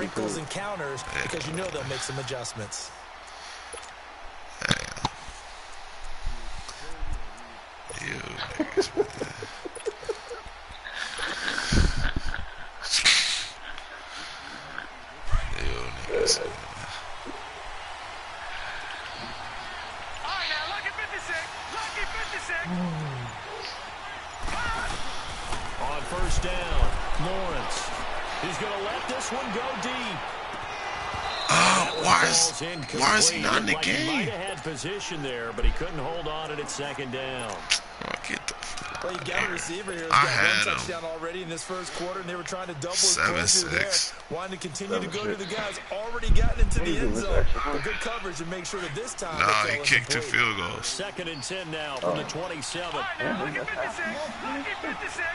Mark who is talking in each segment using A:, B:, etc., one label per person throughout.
A: wrinkles and counters because you know they'll make some adjustments.
B: You niggas, man. You niggas, man.
C: Alright, now lucky 56. Lucky 56.
D: On first down, Lawrence. He's going to let this one go deep.
B: Why is he not in the game?
D: He might have had position there, but he couldn't hold on at second down.
A: Well, you got a receiver here who's got one touchdown already in this first quarter, and they were trying to double his pressure there. Wanting to continue to go to the guys already gotten into the end zone. But good coverage and make sure that this time.
B: Nah, he kicked 2 field goals.
D: 2nd and 10 now from the 27.
C: Lucky 56. Lucky 56.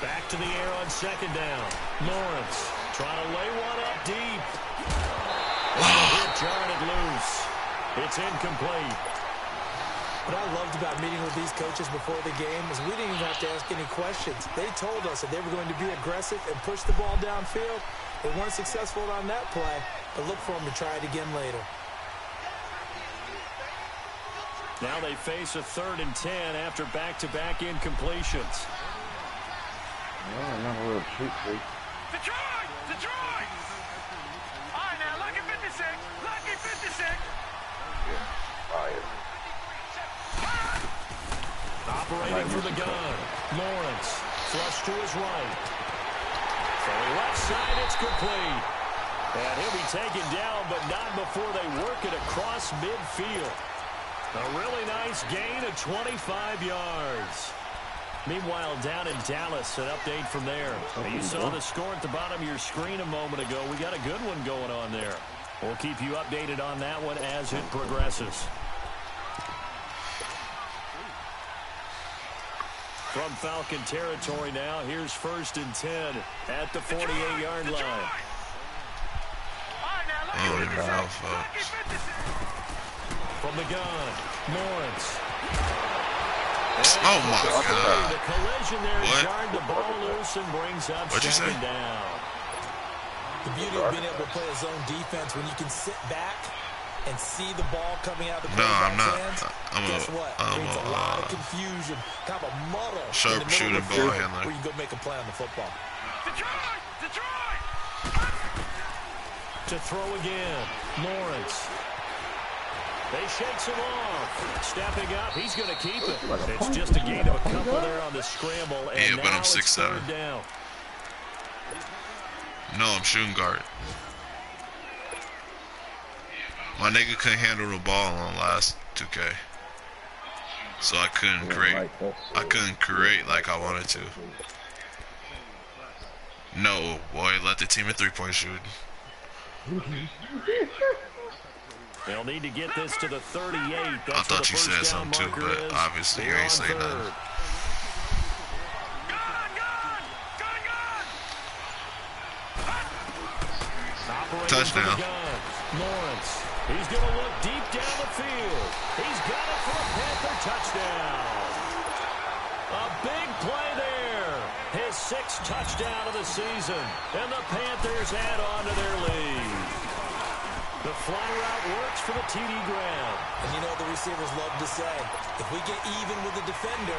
D: Back to the air on 2nd down. Lawrence trying to lay one up deep. Jarred it loose. It's incomplete.
A: What I loved about meeting with these coaches before the game is we didn't even have to ask any questions. They told us that they were going to be aggressive and push the ball downfield. They weren't successful on that play, but look for them to try it again later.
D: Now they face a 3rd and 10 after back-to-back incompletions.
C: Detroit! Detroit! All right, now, lucky 56. Lucky 56.
D: Operating from the gun. Lawrence. Flush to his right. From the left side, it's complete. And he'll be taken down, but not before they work it across midfield. A really nice gain of 25 yards. Meanwhile, down in Dallas, an update from there. You saw the score at the bottom of your screen a moment ago. We got a good one going on there. We'll keep you updated on that one as it progresses. From Falcon territory now, here's 1st and 10 at the 48-yard line. From the gun, Lawrence.
B: Oh my God!
D: The collision there
B: What?
D: jarred the ball loose and brings up 2nd down.
A: The beauty of being able to play a zone defense when you can sit back and see the ball coming out of the quarterback's hands. Guess what? Creates a lot of confusion, kind of a muddle.
B: Sharpshooter ball handler.
A: Where you go make a play on the football.
C: Detroit! Detroit!
D: To throw again, Lawrence. They shakes him off. Stepping up, he's going to keep it. It's just a gain of a couple there on the scramble. And
B: yeah, but I'm
D: 6'7". Down.
B: No, I'm shooting guard. My nigga couldn't handle the ball on last 2K. So I couldn't create. I couldn't create like I wanted to. No, boy, let the team at 3-point shoot.
D: They'll need to get this to the 38. That's
B: I thought you said something too, but obviously you ain't saying nothing. Touchdown.
D: Lawrence. He's going to look deep down the field. He's got it for a Panther touchdown. A big play there. His 6th touchdown of the season. And the Panthers add on to their lead. The fly route works for the TD Graham.
A: And you know what the receivers love to say? If we get even with the defender,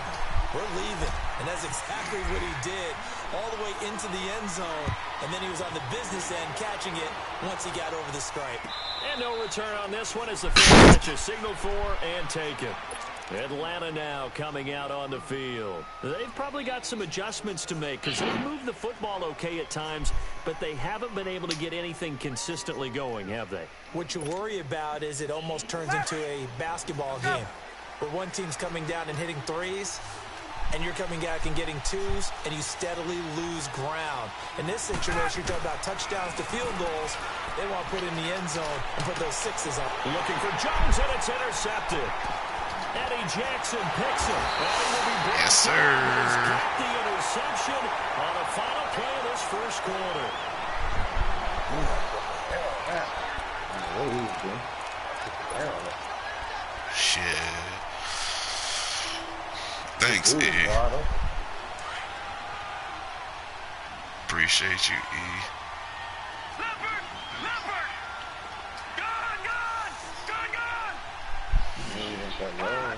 A: we're leaving. And that's exactly what he did. All the way into the end zone. And then he was on the business end catching it once he got over the stripe.
D: And no return on this one as the field catch is signaled for and taken. Atlanta now coming out on the field. They've probably got some adjustments to make because they move the football okay at times, but they haven't been able to get anything consistently going, have they?
A: What you worry about is it almost turns into a basketball game where one team's coming down and hitting threes, and you're coming back and getting twos, and you steadily lose ground. In this situation, you're talking about touchdowns to field goals. They want to put in the end zone and put those 6s up.
D: Looking for Jones, and it's intercepted. Eddie Jackson picks it.
B: Yes, sir.
D: Got the interception on the final play of this first quarter.
B: Shit. Thanks, E. appreciate you, E.
C: Leopard! Leopard! Gone! Gone!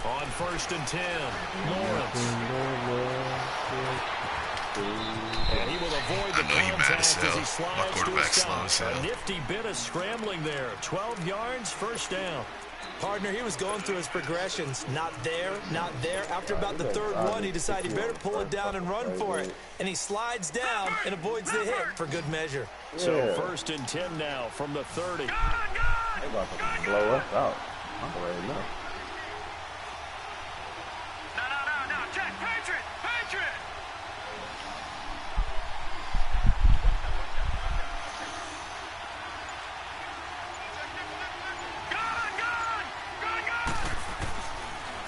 D: On 1st and 10, Lawrence. And he will avoid the contact as he slides to his stop. A nifty bit of scrambling there. 12 yards, first down.
A: Partner, he was going through his progressions. Not there, not there. After about the third one, he decided he better pull it down and run for it. And he slides down and avoids the hit for good measure.
D: So 1st and 10 now from the 30.
E: They about to blow us out. I already know.
C: No. Jack, Patriot! Patriot!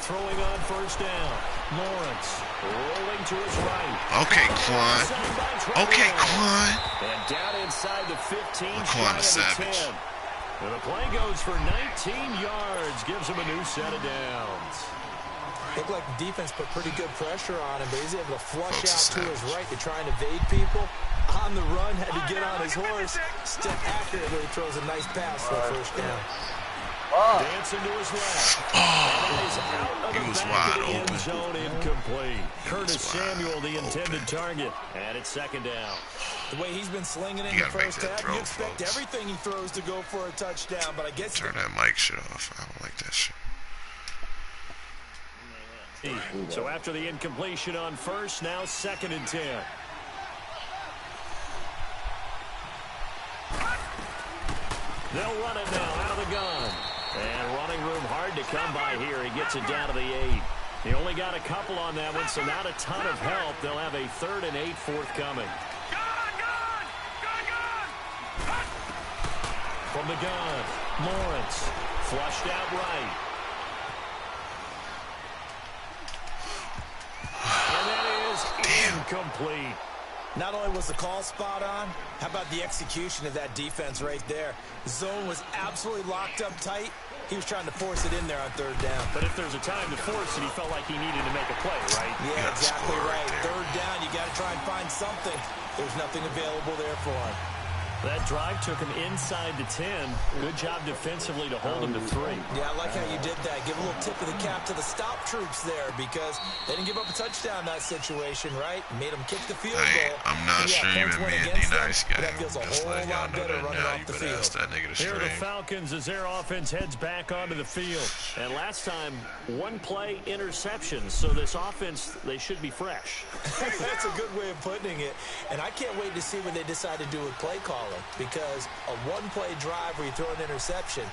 D: Throwing on 1st down. Lawrence rolling to his right.
B: Okay, Quan. Okay, Quan.
D: And down inside the 15.
B: Quan is savage.
D: And the play goes for 19 yards. Gives him a new set of downs.
A: Looked like the defense put pretty good pressure on him, but he's able to flush out to his right to try and evade people. On the run, had to get on his horse. Still accurately throws a nice pass for a first down.
D: Dancing to his left.
B: He was wide open.
D: Zone incomplete. Curtis Samuel, the intended target. And it's 2nd down.
A: The way he's been slinging in the first half, you expect everything he throws to go for a touchdown, but I guess...
B: Turn that mic shit off. I don't like that shit.
D: So after the incompletion on 1st, now 2nd and 10. They'll run it now out of the gun. And running room hard to come by here. He gets it down to the 8. He only got a couple on that one, so not a ton of help. They'll have a 3rd and 8 forthcoming. From the gun, Lawrence flushed out right. And that is incomplete.
A: Not only was the call spot on, how about the execution of that defense right there? The zone was absolutely locked up tight. He was trying to force it in there on 3rd down.
D: But if there's a time to force it, he felt like he needed to make a play, right?
A: Yeah, exactly right. 3rd down, you got to try and find something. There's nothing available there for him.
D: That drive took him inside the 10. Good job defensively to hold him to 3.
A: Yeah, I like how you did that. Give a little tip of the cap to the stop troops there because they didn't give up a touchdown in that situation, right? Made them kick the field goal.
B: I'm not streaming me any nice game.
A: That feels a
B: Just
A: whole
B: letting y'all
A: lot
B: know
A: better
B: that
A: running
B: now.
A: off
B: You
A: the
B: better
A: field.
B: ask that nigga to
D: Here are the
B: stream.
D: Falcons as their offense heads back onto the field. And last time, 1 play interception. So this offense, they should be fresh.
A: That's a good way of putting it. And I can't wait to see what they decide to do with play calling because a 1-play drive where you throw an interception,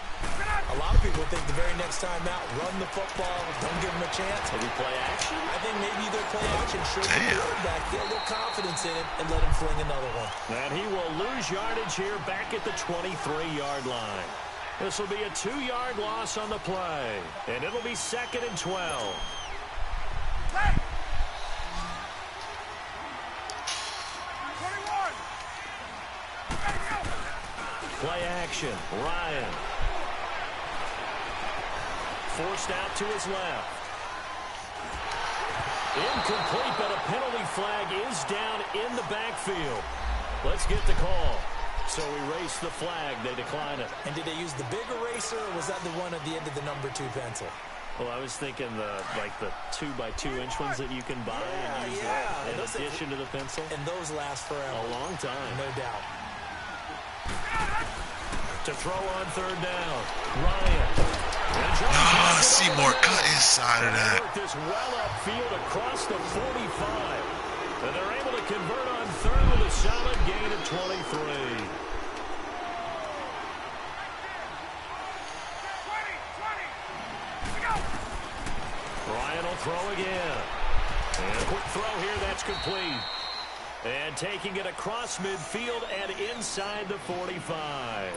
A: a lot of people think the very next time out, run the football, don't give them a chance.
D: Maybe play action?
A: I think maybe their play action shows the quarterback get a little confidence in it and let him fling another one.
D: And he will lose yardage here back at the 23-yard line. This will be a 2-yard loss on the play. And it'll be 2nd and 12. Play action. Ryan. Forced out to his left. Incomplete, but a penalty flag is down in the backfield. Let's get the call. So erase the flag. They decline it.
A: And did they use the big eraser, or was that the one at the end of the number 2 pencil?
D: Well, I was thinking the 2x2-inch ones that you can buy and use in addition to the pencil.
A: And those last forever.
D: A long time.
A: No doubt.
D: To throw on 3rd down. Ryan.
B: Seymour cut inside of that.
D: This well upfield across the 45. And they're able to convert on 3rd with a solid gain of 23. Ryan will throw again. And a quick throw here, that's complete. And taking it across midfield and inside the 45.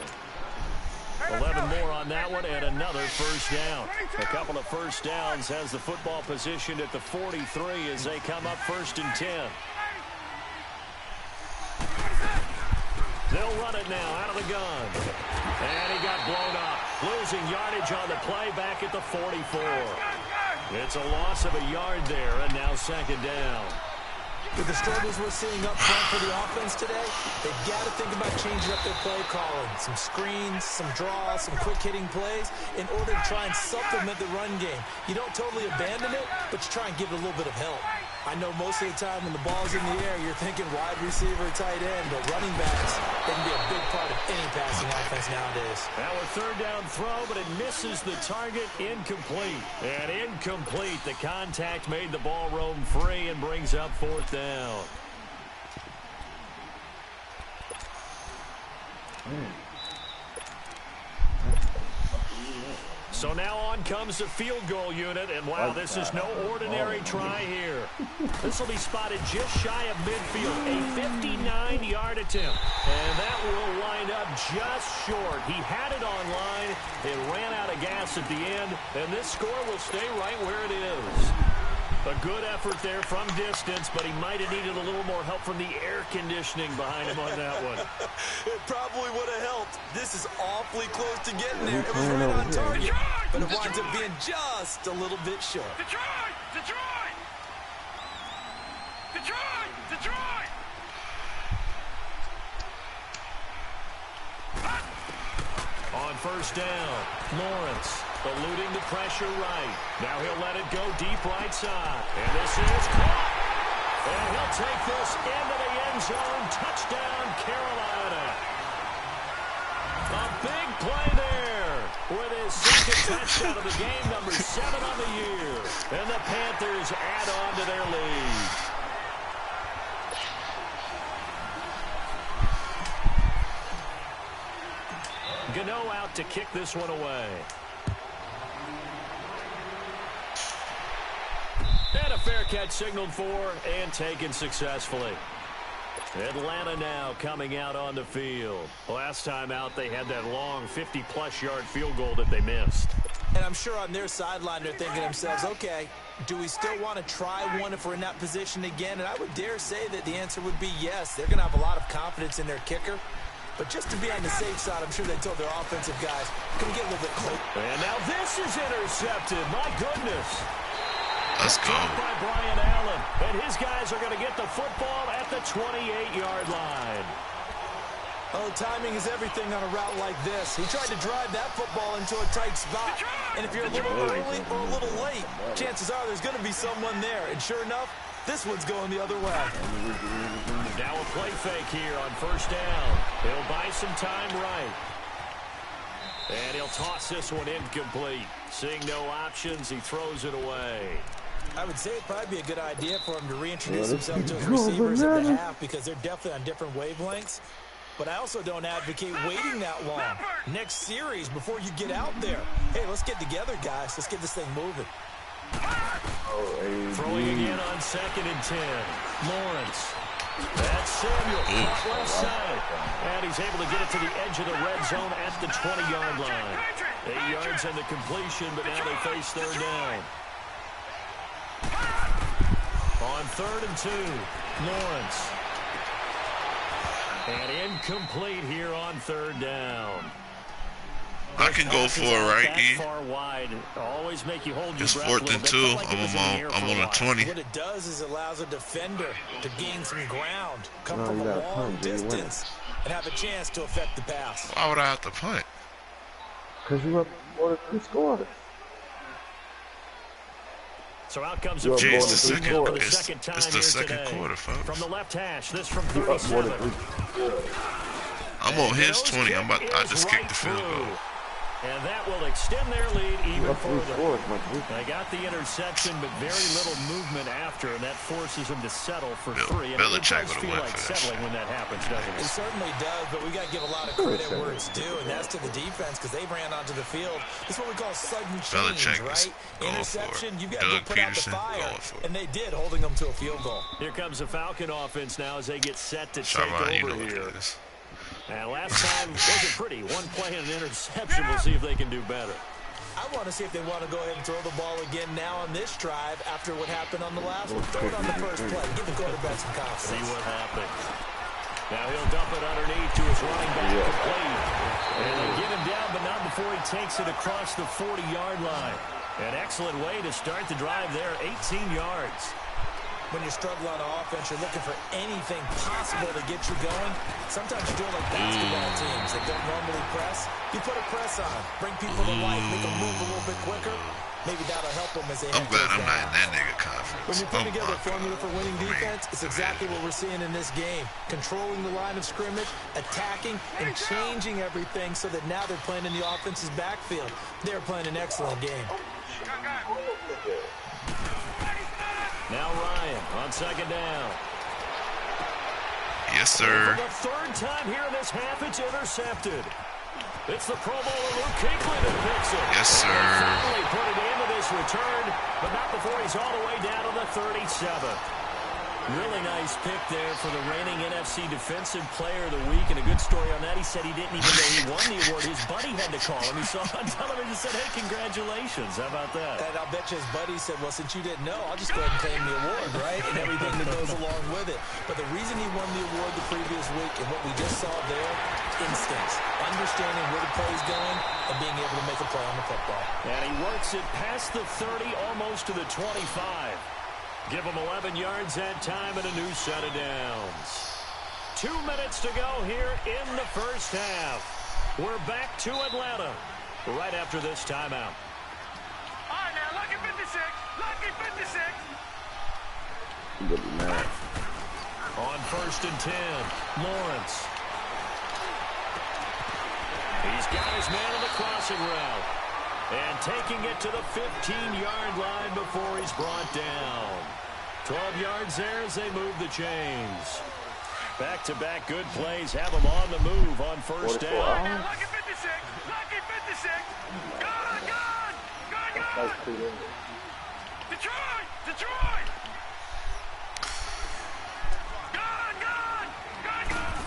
D: 11 more on that one and another first down. A couple of first downs has the football positioned at the 43 as they come up 1st and 10. They'll run it now out of the gun. And he got blown up. Losing yardage on the play back at the 44. It's a loss of a yard there and now 2nd down.
A: With the struggles we're seeing up front for the offense today, they've got to think about changing up their play calling. Some screens, some draws, some quick-hitting plays in order to try and supplement the run game. You don't totally abandon it, but you try and give it a little bit of help. I know most of the time when the ball's in the air, you're thinking wide receiver, tight end, but running backs, they can be a big part of any passing offense nowadays.
D: Now a third down throw, but it misses the target. Incomplete. And incomplete. The contact made the ball roam free and brings up fourth down. So now on comes the field goal unit, and wow, this is no ordinary try here. This will be spotted just shy of midfield, a 59-yard attempt. And that will wind up just short. He had it on line. It ran out of gas at the end, and this score will stay right where it is. A good effort there from distance, but he might have needed a little more help from the air conditioning behind him on that one.
A: It probably would have helped. This is awfully close to getting there. It was right on target, but it winds up being just a little bit short.
C: Detroit! Detroit! Detroit! Detroit!
D: On first down, Lawrence eluding the pressure right. Now he'll let it go deep right side. And this is caught. And he'll take this into the end zone. Touchdown, Carolina. A big play there with his second touchdown of the game, number 7 on the year. And the Panthers add on to their lead. Gano out to kick this one away. And a fair catch signaled for and taken successfully. Atlanta now coming out on the field. Last time out, they had that long 50-plus yard field goal that they missed.
A: And I'm sure on their sideline they're thinking to themselves, okay, do we still want to try one if we're in that position again? And I would dare say that the answer would be yes. They're going to have a lot of confidence in their kicker. But just to be on the safe side, I'm sure they told their offensive guys, can we get a little bit close?
D: And now this is intercepted. My goodness.
B: Let's go.
D: By Brian Allen. And his guys are going to get the football at the 28-yard line.
A: Oh, timing is everything on a route like this. He tried to drive that football into a tight spot. And if you're a little early or a little late, chances are there's going to be someone there. And sure enough, this one's going the other way.
D: Now a play fake here on first down. He'll buy some time right. And he'll toss this one incomplete. Seeing no options, he throws it away.
A: I would say it'd probably be a good idea for him to reintroduce himself to his receivers at the half because they're definitely on different wavelengths. But I also don't advocate waiting that long. Next series before you get out there. Hey, let's get together, guys. Let's get this thing moving.
D: Throwing again on 2nd and 10. Lawrence. That's Samuel. Left side. And he's able to get it to the edge of the red zone at the 20-yard line. 8 yards in the completion, but now they face third down. On 3rd and 2, Lawrence. And incomplete here on 3rd down.
B: I can go for it, right, E?
D: Far wide. Always make you hold your
B: It's
D: breath
B: 4th and 2.
D: like
B: I'm on a 20.
A: What it does is it allows a defender to gain some ground, come from a long distance, and have a chance to affect the pass.
B: Why would I have to punt?
E: Because you up more than 2 scores.
D: So out comes
E: the
D: second
B: time it's the second quarter, folks.
D: From the left hash, this from 37.
B: I'm on his 20. I just kicked the field goal.
D: And that will extend their lead even further. They got the interception, but very little movement after, and that forces them to settle for 3. And it does feel like settling when that happens, doesn't it?
A: It certainly does, but we got to give a lot of credit where it's due, and that's to the defense because they ran onto the field. This is what we call sudden change, right? Interception, you've got to put out the fire, and they did, holding them to a field goal.
D: Here comes the Falcon offense now as they get set to take over here. And last time wasn't pretty. One play and an interception. We'll see if they can do better.
A: I want to see if they want to go ahead and throw the ball again now on this drive after what happened on the last one. Throw it on the first play. Give the quarterback some confidence.
D: See what happens. Now he'll dump it underneath to his running back complete. And they get him down, but not before he takes it across the 40-yard line. An excellent way to start the drive there, 18 yards.
A: when you struggle on offense, you're looking for anything possible to get you going. Sometimes you do it like basketball teams that don't normally press. You put a press on, bring people to life, make them move a little bit quicker. Maybe that'll help them as they
B: I'm glad I'm not in that nigga conference.
A: When you put together a formula for winning defense, it's exactly what we're seeing in this game. Controlling the line of scrimmage, attacking, and changing everything so that now they're playing in the offense's backfield. They're playing an excellent game.
D: Now Ryan on second down.
B: Yes, sir.
D: For the third time here in this half, it's intercepted. It's the Pro Bowler Luke Kuechly that picks it.
B: Yes, sir.
D: Finally put it into this return, but not before he's all the way down to the 37. Really nice pick there for the reigning NFC Defensive Player of the Week, and a good story on that. He said he didn't even know he won the award. His buddy had to call him. He saw on television and said, hey, congratulations. How about that?
A: And I'll bet you his buddy said, well, since you didn't know, I'll just go ahead and claim the award, right? And everything that goes along with it. But the reason he won the award the previous week and what we just saw there, instincts, understanding where the play is going and being able to make a play on the football.
D: And he works it past the 30, almost to the 25. Give him 11 yards that time and a new set of downs. 2 minutes to go here in the first half. We're back to Atlanta right after this timeout.
C: All right, now, lucky 56. Lucky 56.
E: I'm gonna be mad.
D: On 1st and 10, Lawrence. He's got his man on the crossing route. And taking it to the 15-yard line before he's brought down. 12 yards there as they move the chains. Back-to-back good plays have them on the move on first down.
C: Now, lucky 56. Lucky 56. Gone, gone. Gone, gone. Detroit. Detroit. Gone, gone. Gone, gone.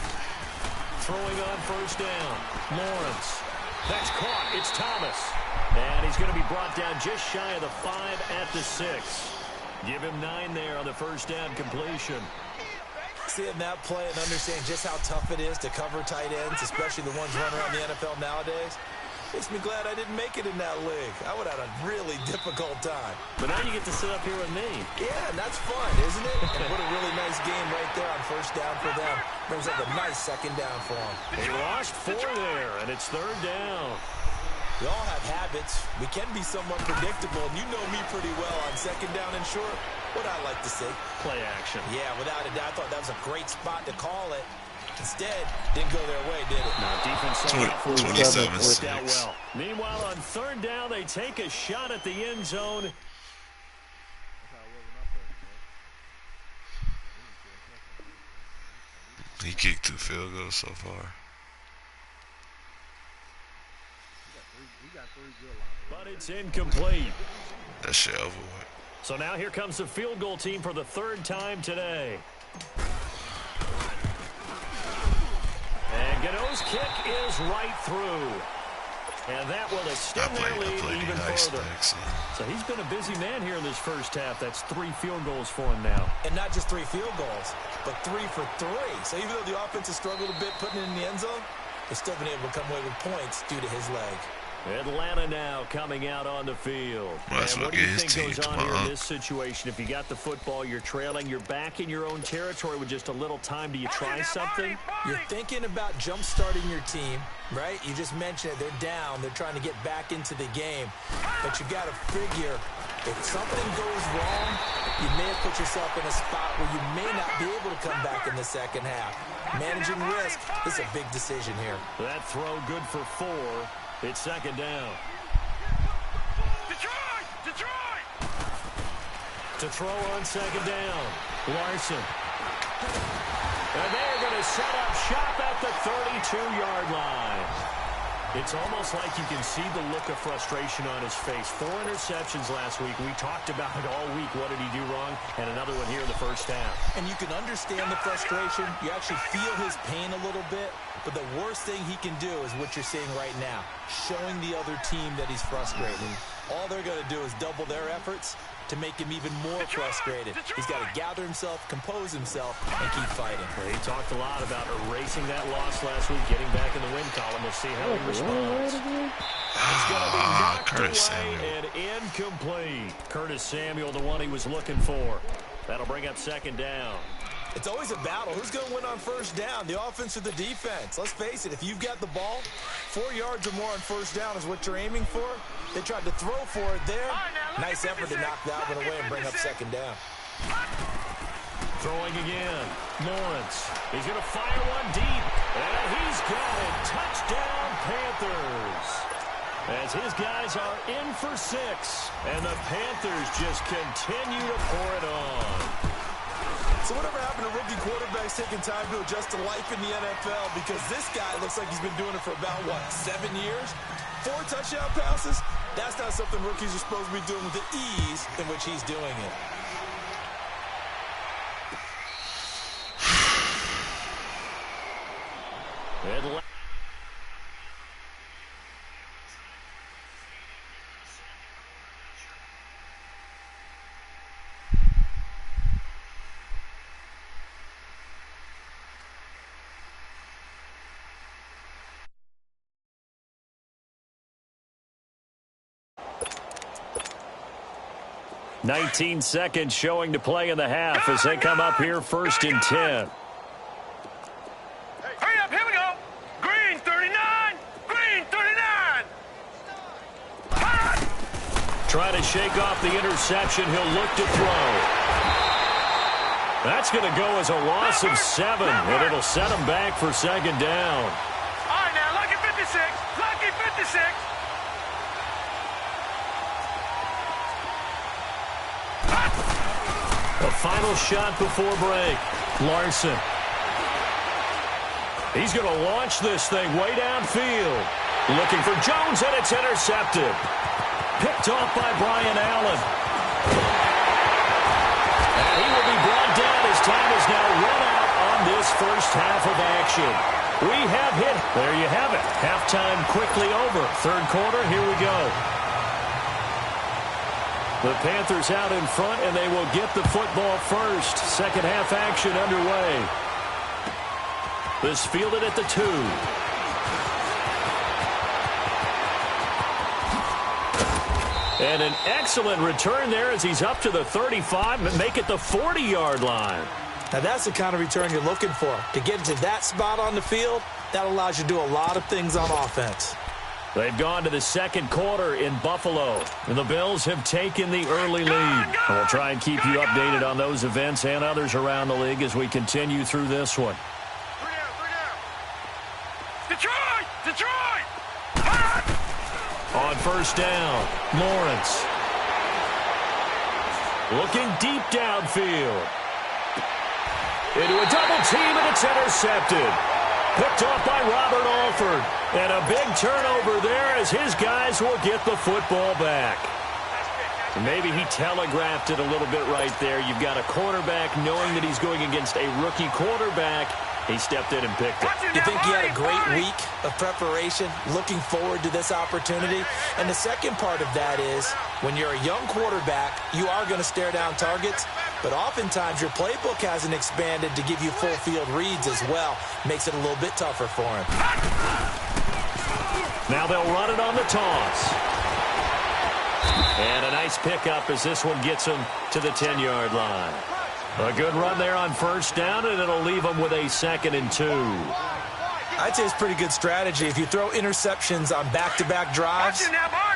D: Throwing on first down. Lawrence. That's caught. It's Thomas. And he's going to be brought down just shy of the 5 at the 6. Give him 9 there on the first down completion.
A: Seeing that play and understand just how tough it is to cover tight ends, especially the ones running around the NFL nowadays, makes me glad I didn't make it in that league. I would have had a really difficult time.
D: But now you get to sit up here with me.
A: Yeah, and that's fun, isn't it? And what a really nice game right there on first down for them. Brings up a nice second down for them.
D: He lost 4 there, and it's 3rd down.
A: We all have habits. We can be somewhat predictable, and you know me pretty well on second down and short. What I like to see.
D: Play action.
A: Yeah, without a doubt. I thought that was a great spot to call it. Instead, didn't go their way, did it?
D: No, defense
B: 27-6.
D: worked out well. Meanwhile, on 3rd down, they take a shot at the end zone.
B: He kicked 2 field goals so far.
D: But it's incomplete.
B: That shit over with.
D: So now here comes the field goal team for the 3rd time today. And Godot's kick is right through. And that will extend their lead even further. So he's been a busy man here in this first half. That's 3 field goals for him now.
A: And not just 3 field goals, but 3 for 3. So even though the offense has struggled a bit putting it in the end zone, they've still been able to come away with points due to his leg.
D: Atlanta now coming out on the field. And what do you think goes on here in this situation? If you got the football, you're trailing, you're back in your own territory with just a little time. Do you try something?
A: You're thinking about jump-starting your team, right? You just mentioned it. They're down. They're trying to get back into the game. But you got to figure if something goes wrong, you may have put yourself in a spot where you may not be able to come back in the second half. Managing risk is a big decision here.
D: That throw good for 4. It's 2nd down.
C: Detroit! Detroit!
D: To throw on 2nd down. Larson. And they're going to set up shop at the 32-yard line. It's almost like you can see the look of frustration on his face. 4 interceptions last week. We talked about it all week. What did he do wrong? And another one here in the first half.
A: And you can understand the frustration. You actually feel his pain a little bit. But the worst thing he can do is what you're seeing right now, showing the other team that he's frustrated. All they're going to do is double their efforts to make him even more frustrated. He's got to gather himself, compose himself, and keep fighting.
D: Well, he talked a lot about erasing that loss last week, getting back in the win column. We'll see how he responds. It's going to be knocked
B: Curtis
D: away
B: Samuel.
D: and incomplete. Curtis Samuel, the one he was looking for. That'll bring up second down.
A: It's always a battle. Who's going to win on first down, the offense or the defense? Let's face it, if you've got the ball, 4 yards or more on first down is what you're aiming for. They tried to throw for it there. Nice effort to knock that one away and bring up second down.
D: Throwing again. Lawrence. He's going to fire one deep. And he's got it. Touchdown, Panthers. As his guys are in for 6. And the Panthers just continue to pour it on.
A: So whatever happened to rookie quarterbacks taking time to adjust to life in the NFL? Because this guy looks like he's been doing it for about, 7 years? 4 touchdown passes? That's not something rookies are supposed to be doing with the ease in which he's doing it.
D: And 19 seconds showing to play in the half as they come up here first and 10.
C: Hurry up, here we go. Green 39. Green 39.
D: Trying to shake off the interception. He'll look to throw. That's going to go as a loss of 7, and it'll set him back for second down.
C: All right, now, lucky 56. Lucky 56.
D: A final shot before break. Larson. He's going to launch this thing way downfield. Looking for Jones, and it's intercepted. Picked off by Brian Allen. And he will be brought down as time is now run out on this first half of action. We have hit. There you have it. Halftime quickly over. Third quarter, here we go. The Panthers out in front, and they will get the football first. Second half action underway. This fielded at the 2. And an excellent return there as he's up to the 35 and make it the 40-yard line.
A: Now that's the kind of return you're looking for. To get to that spot on the field, that allows you to do a lot of things on offense.
D: They've gone to the second quarter in Buffalo, and the Bills have taken the early lead. And we'll try and keep you updated on those events and others around the league as we continue through this one.
C: 3 down. Detroit! Detroit!
D: On first down, Lawrence. Looking deep downfield. Into a double team, and it's intercepted. Picked off by Robert Alford. And a big turnover there as his guys will get the football back. Maybe he telegraphed it a little bit right there. You've got a quarterback knowing that he's going against a rookie quarterback. He stepped in and picked it.
A: You think he had a great week of preparation, looking forward to this opportunity? And the second part of that is, when you're a young quarterback, you are going to stare down targets, but oftentimes your playbook hasn't expanded to give you full field reads as well. Makes it a little bit tougher for him.
D: Now they'll run it on the toss. And a nice pickup as this one gets him to the 10-yard line. A good run there on first down, and it'll leave them with a 2nd and 2.
A: I'd say it's pretty good strategy. If you throw interceptions on back-to-back drives,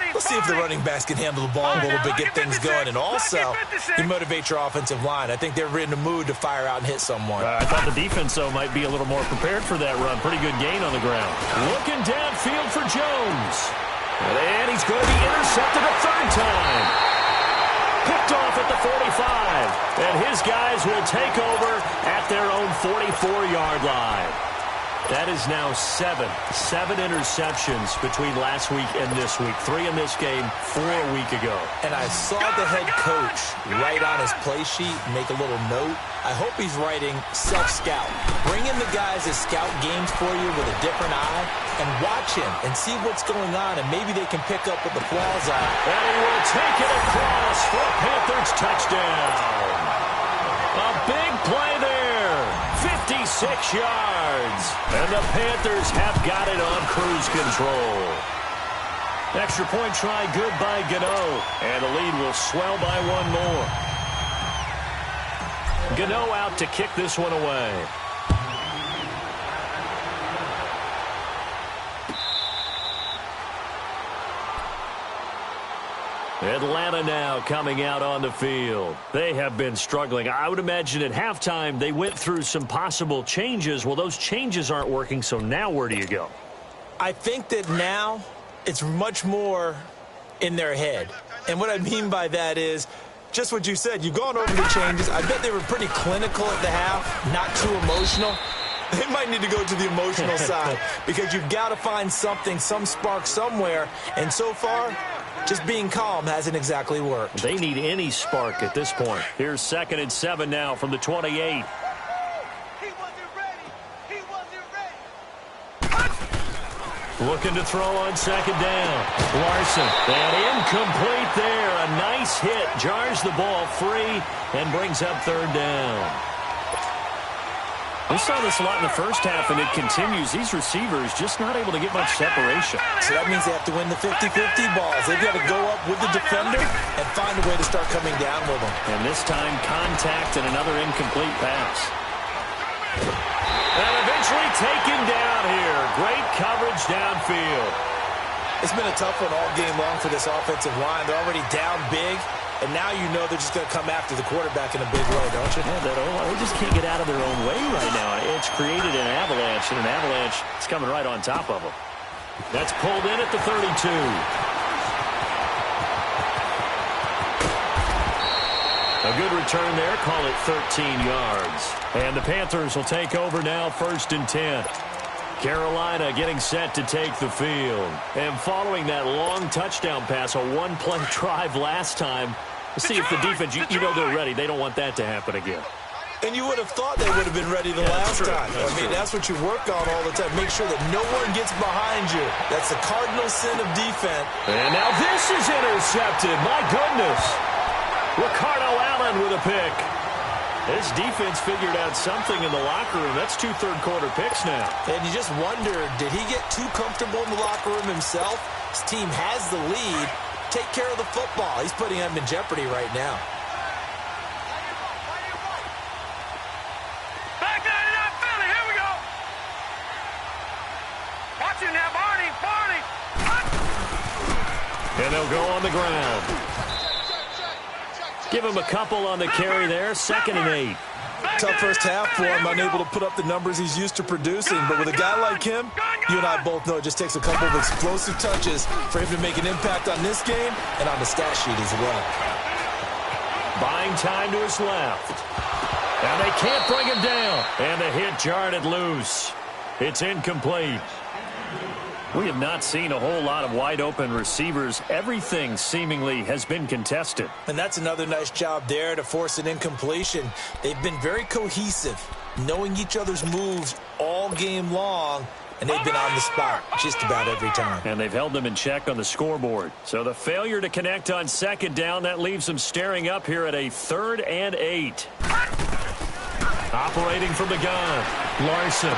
A: let's see if the running backs can handle the ball a little bit, get things going, and also you motivate your offensive line. I think they're in the mood to fire out and hit someone.
D: I thought the defense, though, might be a little more prepared for that run. Pretty good gain on the ground. Looking downfield for Jones. And he's going to be intercepted a 3rd time. Picked off at the 45. And his guys will take over at their own 44-yard line. That is now 7 interceptions between last week and this week. 3 in this game, 4 a week ago.
A: And I saw the head coach write on his play sheet, make a little note. I hope he's writing self-scout. Bring in the guys that scout games for you with a different eye and watch him and see what's going on, and maybe they can pick up what the flaws are.
D: And he will take it across for a Panthers touchdown. A big play there. 56 yards. And the Panthers have got it on cruise control. Extra point try good by Gano. And the lead will swell by 1 more. Gano out to kick this one away. Atlanta now coming out on the field. They have been struggling. I would imagine at halftime they went through some possible changes. Well, those changes aren't working, so now where do you go?
A: I think that now it's much more in their head. And what I mean by that is just what you said. You've gone over the changes. I bet they were pretty clinical at the half, not too emotional. They might need to go to the emotional side because you've got to find something, some spark somewhere. And so far, just being calm hasn't exactly worked.
D: They need any spark at this point. Here's 2nd and 7 now from the 28.
C: He wasn't ready. He wasn't ready.
D: Looking to throw on 2nd down. Larson. And incomplete there. A nice hit. Jars the ball free and brings up 3rd down. We saw this a lot in the first half, and it continues. These receivers just not able to get much separation.
A: So that means they have to win the 50-50 balls. They've got to go up with the defender and find a way to start coming down with them.
D: And this time, contact and another incomplete pass. And eventually taken down here. Great coverage downfield.
A: It's been a tough one all game long for this offensive line. They're already down big. And now you know they're just going to come after the quarterback in a big way, don't you?
D: Yeah, they just can't get out of their own way right now. It's created an avalanche, and an avalanche is coming right on top of them. That's pulled in at the 32. A good return there. Call it 13 yards. And the Panthers will take over now, 1st and 10. Carolina getting set to take the field. And following that long touchdown pass, a one-play drive last time, let's see if the defense, you know they're ready. They don't want that to happen again.
A: And you would have thought they would have been ready the last time. That's what you work on all the time. Make sure that no one gets behind you. That's the cardinal sin of defense.
D: And now this is intercepted. My goodness. Ricardo Allen with a pick. This defense figured out something in the locker room. That's 2 third-quarter picks now.
A: And you just wonder, did he get too comfortable in the locker room himself? His team has the lead. Take care of the football. He's putting them in jeopardy right now.
C: Back 99 Philly. Here we go. Watch it now, Barney. Barney.
D: And they'll go on the ground. Give him a couple on the carry there. 2nd and 8.
A: Tough first half for him, unable to put up the numbers he's used to producing. But with a guy like him, you and I both know it just takes a couple of explosive touches for him to make an impact on this game and on the stat sheet as well.
D: Buying time to his left. And they can't bring him down. And the hit jarred it loose. It's incomplete. We have not seen a whole lot of wide-open receivers. Everything seemingly has been contested.
A: And that's another nice job there to force an incompletion. They've been very cohesive, knowing each other's moves all game long, and they've been on the spot just about every time.
D: And they've held them in check on the scoreboard. So the failure to connect on 2nd down, that leaves them staring up here at a 3rd and 8. Operating from the gun, Larson.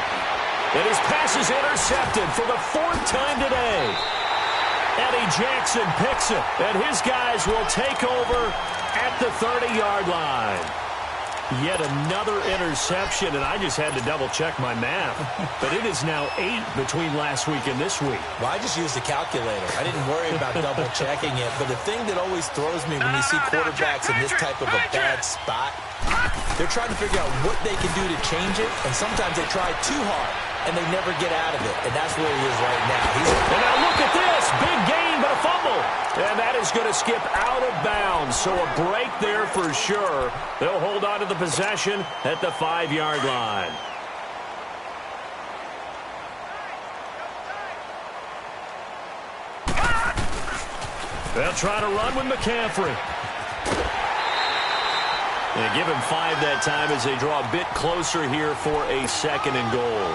D: And his pass is intercepted for the 4th time today. Eddie Jackson picks it, and his guys will take over at the 30-yard line. Yet another interception, and I just had to double-check my math. But it is now 8 between last week and this week.
A: Well, I just used a calculator. I didn't worry about double-checking it. But the thing that always throws me when you see quarterbacks in this type of a bad spot, they're trying to figure out what they can do to change it, and sometimes they try too hard, and they never get out of it. And that's where he is right now.
D: And now look at this. Big gain, but a fumble. And that is going to skip out of bounds. So a break there for sure. They'll hold on to the possession at the 5-yard line. They'll try to run with McCaffrey. And give him 5 that time as they draw a bit closer here for a 2nd and goal.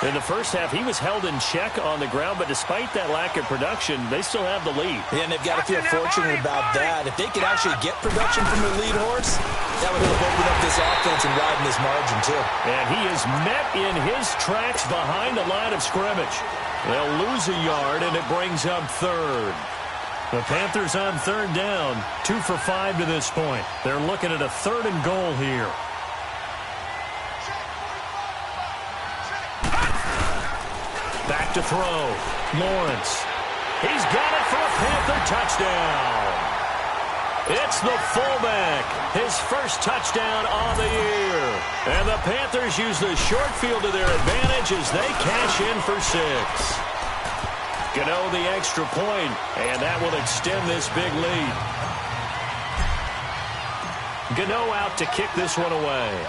D: In the first half, he was held in check on the ground, but despite that lack of production, they still have the lead.
A: Yeah, and they've got to feel fortunate about that. If they could actually get production from their lead horse, that would help open up this offense and widen this margin, too.
D: And he is met in his tracks behind the line of scrimmage. They'll lose a yard, and it brings up 3rd. The Panthers on 3rd down, 2 for 5 to this point. They're looking at a 3rd and goal here. Back to throw. Lawrence. He's got it for a Panther touchdown. It's the fullback. His first touchdown on the year. And the Panthers use the short field to their advantage as they cash in for 6. Gano the extra point, and that will extend this big lead. Gano out to kick this one away.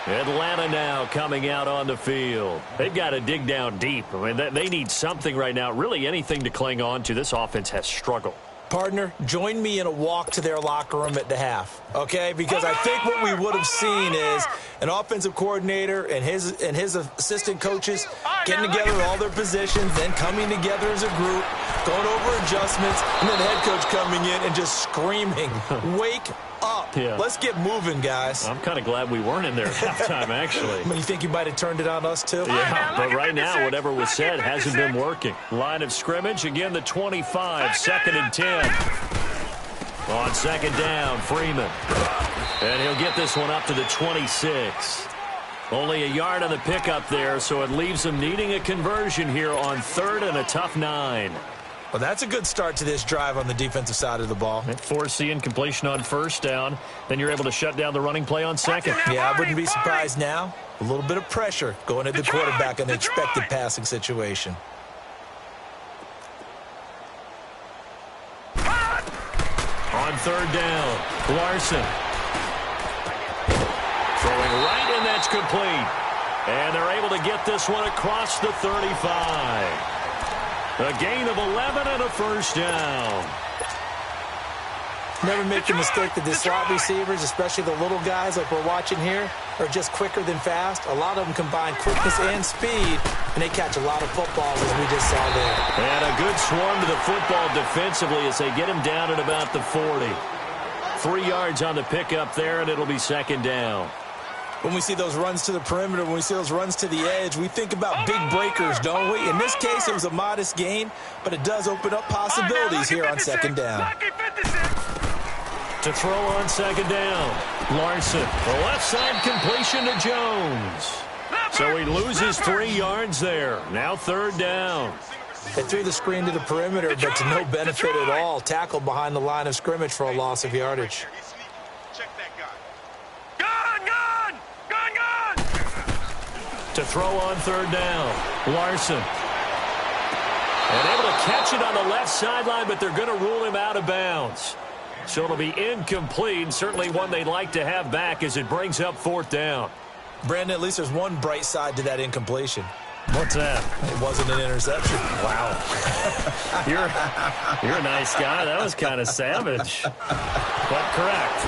D: Atlanta now coming out on the field. They've got to dig down deep. I mean, they need something right now, really anything to cling on to. This offense has struggled.
A: Partner, join me in a walk to their locker room at the half, okay? Because I think what we would have seen is an offensive coordinator and his assistant coaches getting together all their positions, then coming together as a group, going over adjustments, and then the head coach coming in and just screaming, wake up.
D: Yeah.
A: Let's get moving, guys.
D: I'm kind of glad we weren't in there at halftime, actually.
A: You think you might have turned it on us, too?
D: Yeah, but right now, whatever was said hasn't been working. Line of scrimmage, again, the 25, 2nd and 10. On 2nd down, Freeman. And he'll get this one up to the 26. Only a yard on the pickup there, so it leaves him needing a conversion here on 3rd and a tough 9.
A: Well, that's a good start to this drive on the defensive side of the ball.
D: Force the incompletion on 1st down. Then you're able to shut down the running play on 2nd.
A: Yeah, I wouldn't be surprised now. A little bit of pressure going at the quarterback in the expected passing situation.
D: On 3rd down, Larson. Throwing right, and that's complete. And they're able to get this one across the 35. A gain of 11 and a 1st down.
A: Never make the mistake that the slot receivers, especially the little guys like we're watching here, are just quicker than fast. A lot of them combine quickness and speed, and they catch a lot of footballs, as we just saw there.
D: And a good swarm to the football defensively as they get him down at about the 40. 3 yards on the pickup there, and it'll be 2nd down.
A: When we see those runs to the perimeter, when we see those runs to the edge, we think about big breakers, don't we? In this case, it was a modest gain, but it does open up possibilities here on 2nd down.
D: To throw on 2nd down, Larson. The left side completion to Jones. So he loses 3 yards there. Now 3rd down.
A: They threw the screen to the perimeter, but to no benefit at all. Tackled behind the line of scrimmage for a loss of yardage.
D: To throw on 3rd down, Larson. And able to catch it on the left sideline, but they're going to rule him out of bounds. So it'll be incomplete, certainly one they'd like to have back as it brings up 4th down.
A: Brandon, at least there's one bright side to that incompletion.
D: What's that?
A: It wasn't an interception.
D: Wow. You're a nice guy. That was kind of savage. But correct.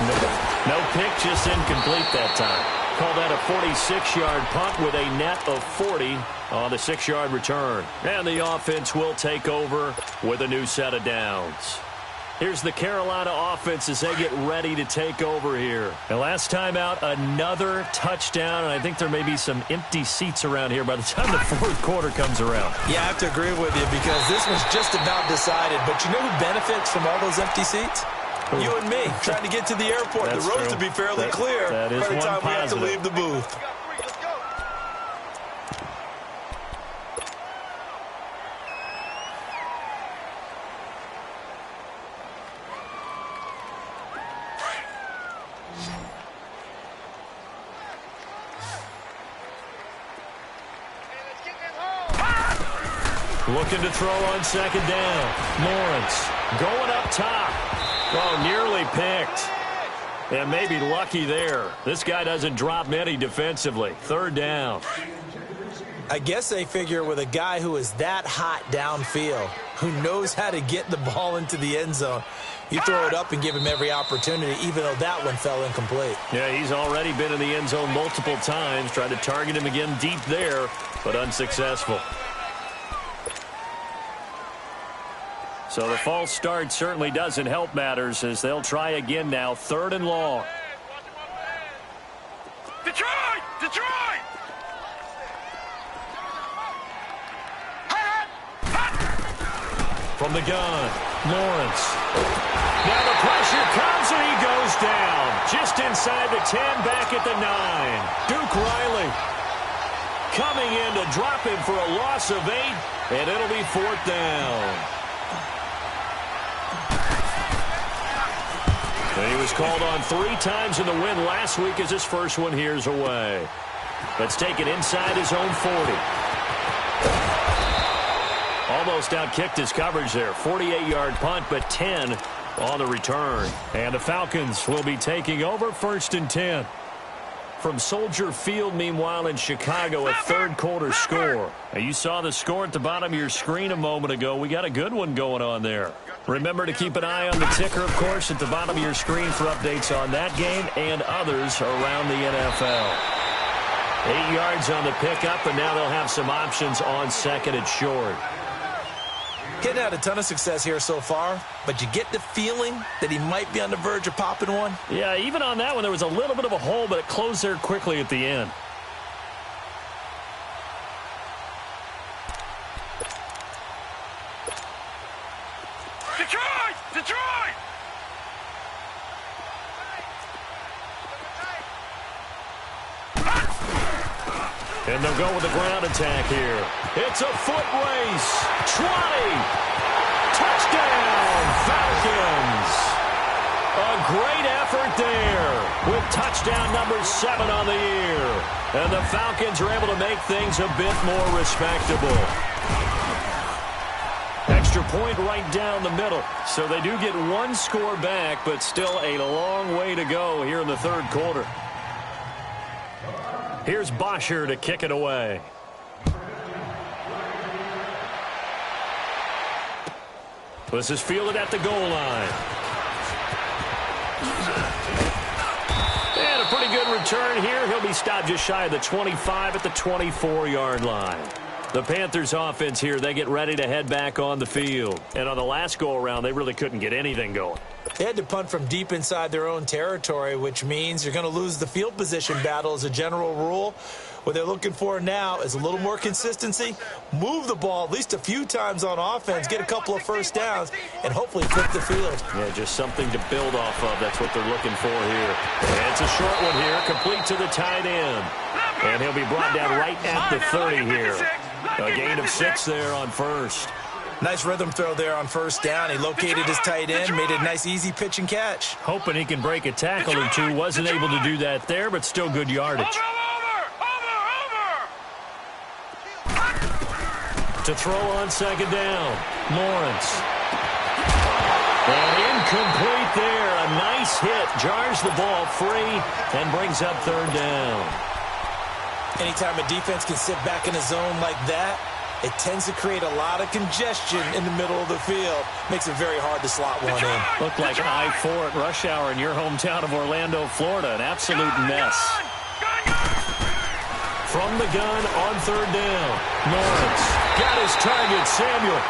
D: No pick, just incomplete that time. Call that a 46-yard punt with a net of 40 on the 6-yard return. And the offense will take over with a new set of downs. Here's the Carolina offense as they get ready to take over here. And last time out, another touchdown. And I think there may be some empty seats around here by the time the 4th quarter comes around.
A: Yeah, I have to agree with you because this one's just about decided. But you know who benefits from all those empty seats? Ooh. You and me, trying to get to the airport.
D: That's
A: the roads
D: true.
A: to be fairly clear
D: that is
A: by the time
D: positive.
A: we have to leave the booth.
D: Looking to throw on 2nd down. Lawrence going up top. Oh, nearly picked. And maybe lucky there. This guy doesn't drop many defensively. 3rd down.
A: I guess they figure with a guy who is that hot downfield, who knows how to get the ball into the end zone, you throw it up and give him every opportunity, even though that one fell incomplete.
D: Yeah, he's already been in the end zone multiple times. Tried to target him again deep there, but unsuccessful. So the false start certainly doesn't help matters as they'll try again now. 3rd and long.
C: Detroit! Detroit!
D: From the gun, Lawrence. Now the pressure comes and he goes down. inside the 10, back at the 9. Duke Riley coming in to drop him for a loss of 8, and it'll be 4th down. And he was called on 3 times in the win last week as his first one here's away. Let's take it inside his own 40. Almost outkicked his coverage there. 48-yard punt, but 10 on the return. And the Falcons will be taking over 1st and 10. From Soldier Field, meanwhile, in Chicago, a third-quarter score. Now, you saw the score at the bottom of your screen a moment ago. We got a good one going on there. Remember to keep an eye on the ticker, of course, at the bottom of your screen for updates on that game and others around the NFL. 8 yards on the pickup, and now they'll have some options on 2nd and short.
A: Getting had a ton of success here so far, but you get the feeling that he might be on the verge of popping one.
D: Yeah, even on that one, there was a little bit of a hole, but it closed there quickly at the end.
C: Detroit! Detroit!
D: And they'll go with the ground attack here. It's a foot race. 20. Touchdown, Falcons. A great effort there with touchdown number 7 on the year. And the Falcons are able to make things a bit more respectable. Extra point right down the middle. So they do get 1 score back, but still a long way to go here in the third quarter. Here's Bosher to kick it away. This is fielded at the goal line. And a pretty good return here. He'll be stopped just shy of the 25 at the 24-yard line. The Panthers offense here, they get ready to head back on the field. And on the last go-around, they really couldn't get anything going.
A: They had to punt from deep inside their own territory, which means you're going to lose the field position battle as a general rule. What they're looking for now is a little more consistency, move the ball at least a few times on offense, get a couple of first downs, and hopefully flip the field.
D: Yeah, just something to build off of. That's what they're looking for here. And it's a short one here, complete to the tight end. And he'll be brought down right at the 30 here. A gain of 6 there on first.
A: Nice rhythm throw there on first down. He located his tight end, made a nice easy pitch and catch.
D: Hoping he can break a tackle or two. Wasn't able to do that there, but still good yardage. To throw on second down, Lawrence. And incomplete there. A nice hit. Jars the ball free and brings up third down.
A: Anytime a defense can sit back in a zone like that, it tends to create a lot of congestion in the middle of the field. Makes it very hard to slot one in.
D: Looked like I-4 at rush hour in your hometown of Orlando, Florida. An absolute mess. From the gun on third down, Lawrence got his target, Samuel.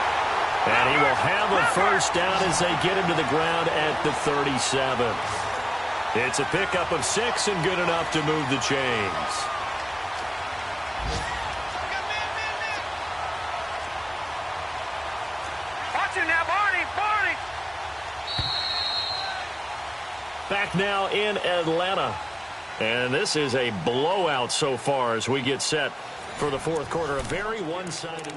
D: And he will have a first down as they get him to the ground at the 37. It's a pickup of 6 and good enough to move the chains. Back now in Atlanta. And this is a blowout so far as we get set for the fourth quarter. A very one-sided.